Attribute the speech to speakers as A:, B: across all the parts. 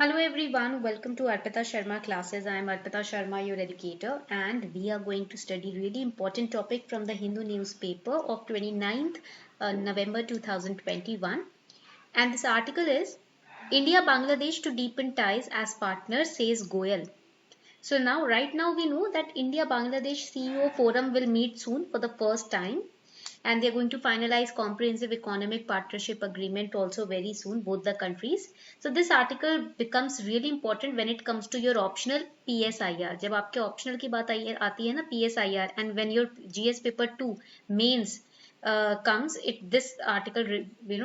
A: Hello everyone, welcome to Arpita Sharma classes. I am Arpita Sharma, your educator, and we are going to study really important topic from the Hindu newspaper of 29th November 2021. And this article is India Bangladesh to deepen ties as partners, says Goyal. So now, right now we know that India Bangladesh CEO forum will meet soon for the first time, and they're going to finalize comprehensive economic partnership agreement also very soon, both the countries. So this article becomes really important when it comes to your optional PSIR. जब आपके optional की बात आती है ना PSIR, and when your GS paper 2 mains comes, this article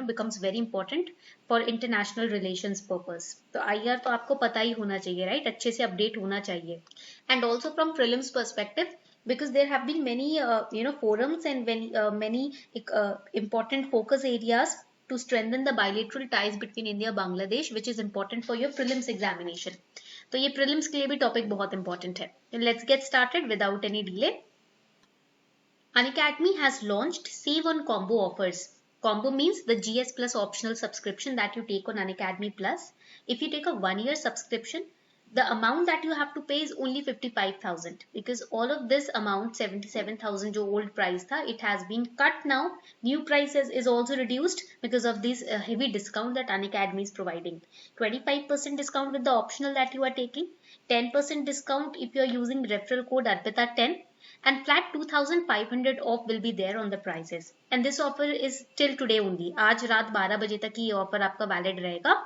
A: becomes very important for international relations purpose. तो IR तो आपको पता ही होना चाहिए, right? अच्छे से update होना चाहिए. And also from prelims perspective, because there have been many forums and many important focus areas to strengthen the bilateral ties between India Bangladesh, which is important for your prelims examination. तो ये prelims के लिए भी topic बहुत important है. Let's get started without any delay. Unacademy has launched Save on Combo offers. Combo means the GS Plus optional subscription that you take on Unacademy Plus. If you take a 1-year subscription, the amount that you have to pay is only 55,000, because all of this amount 77,000 जो old price था, it has been cut now. New price is also reduced because of this heavy discount that Unacademy is providing. 25% discount with the optional that you are taking, 10% discount if you are using referral code ARPITA10, and flat 2,500 off will be there on the prices. And this offer is till today only. आज रात 12 बजे तक ये offer आपका valid रहेगा.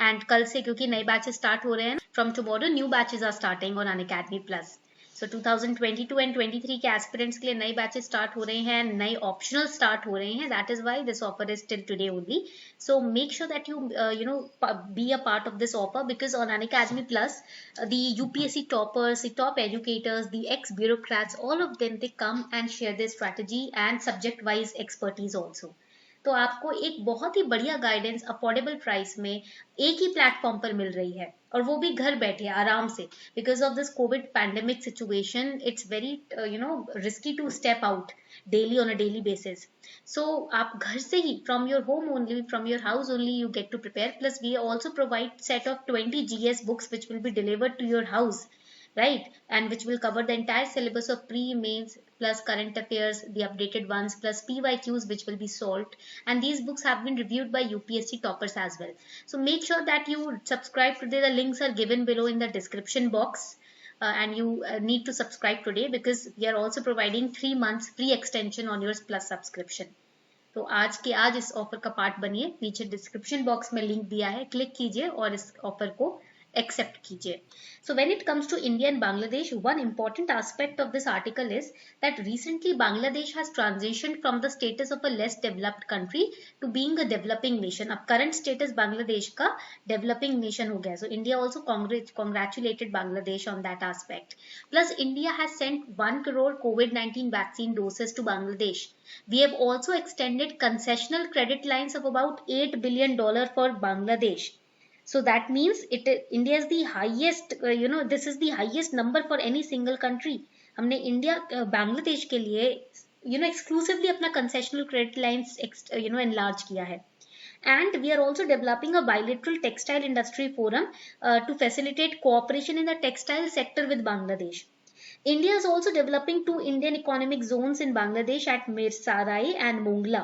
A: And कल से क्योंकि नए batches start हो रहे हैं, from tomorrow new batches are starting on Unacademy Plus. So 2022 and 23 के aspirants के लिए नए batches start हो रहे हैं, नए optional start हो रहे हैं. That is why this offer is till today only. So make sure that you be a part of this offer, because on Unacademy Plus, the UPSC toppers, the top educators, the ex-bureaucrats, all of them, they come and share their strategy and subject-wise expertise also. तो आपको एक बहुत ही बढ़िया guidance affordable price में एक ही platform पर मिल रही है, और वो भी घर बैठे आराम से. Because of this covid pandemic situation, it's very risky to step out daily on a daily basis. So आप घर से ही from your home only, from your house only, you get to prepare. Plus we also provide set of 20 GS books which will be delivered to your house, right? And which will cover the entire syllabus of pre-mains plus current affairs, the updated ones, plus PYQs which will be solved. And these books have been reviewed by UPSC toppers as well. So make sure that you subscribe today. The links are given below in the description box. And you need to subscribe today, because we are also providing 3 months free extension on your plus subscription. तो आज के आज इस offer का part बनिए. नीचे description box में link दिया है, क्लिक कीजिए और इस ऑफर को accept कीजिए. So when it comes to India and Bangladesh, one important aspect of this article is that recently Bangladesh has transitioned from the status of a less developed country to being a developing nation. अब current status Bangladesh का developing nation हो गया. So India also congratulated Bangladesh on that aspect. Plus India has sent 1 crore COVID-19 vaccine doses to Bangladesh. We have also extended concessional credit lines of about $8 billion for Bangladesh. So that means India is the highest, this is the highest number for any single country. हमने India Bangladesh के लिए exclusively अपना concessional credit lines enlarge किया है. And we are also developing a bilateral textile industry forum to facilitate cooperation in the textile sector with Bangladesh. India is also developing 2 Indian economic zones in Bangladesh at Mirsarai and Mongla.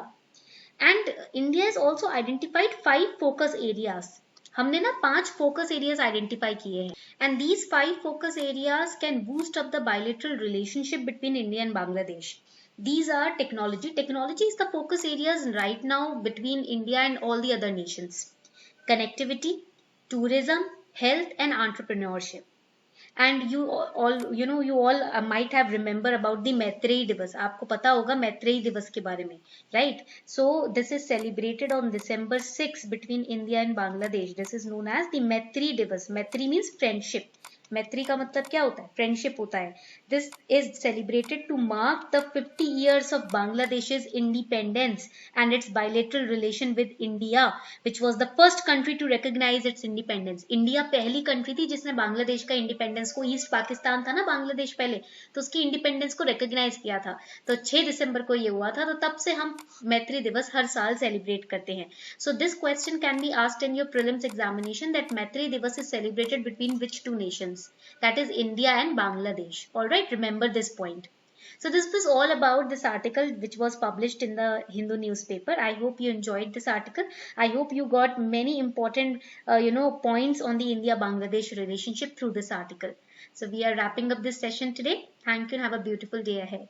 A: And India has also identified 5 focus areas. हमने ना 5 focus areas identify किए हैं, and these 5 focus areas can boost up the bilateral relationship between India and Bangladesh. These are technology. Technology is the focus areas right now between India and all the other nations. Connectivity, tourism, health and entrepreneurship. And you all might have remember about the Maitreyi Divas. आपको पता होगा मैत्रेयी दिवस के बारे में, right? So this is celebrated on December 6 between India and Bangladesh. This is known as the Maitreyi Divas. Maitreyi means friendship. मैत्री का मतलब क्या होता है? फ्रेंडशिप होता है. This is celebrated to mark the 50 years of Bangladesh's independence and its bilateral relation with India, which was the first country to recognize its independence. India पहली country थी जिसने बांग्लादेश का इंडिपेंडेंस को, ईस्ट पाकिस्तान था ना बांग्लादेश पहले, तो उसकी इंडिपेंडेंस को रिकॉग्नाइज किया था. तो 6 दिसंबर को ये हुआ था, तो तब से हम मैत्री दिवस हर साल सेलिब्रेट करते हैं. So this question can be asked in your prelims examination, that Maitri Divas is celebrated between which two nations? That is India and Bangladesh. Alright, remember this point. So this was all about this article which was published in the Hindu newspaper. I hope you enjoyed this article. I hope you got many important points on the India-Bangladesh relationship through this article. So we are wrapping up this session today. Thank you and have a beautiful day ahead.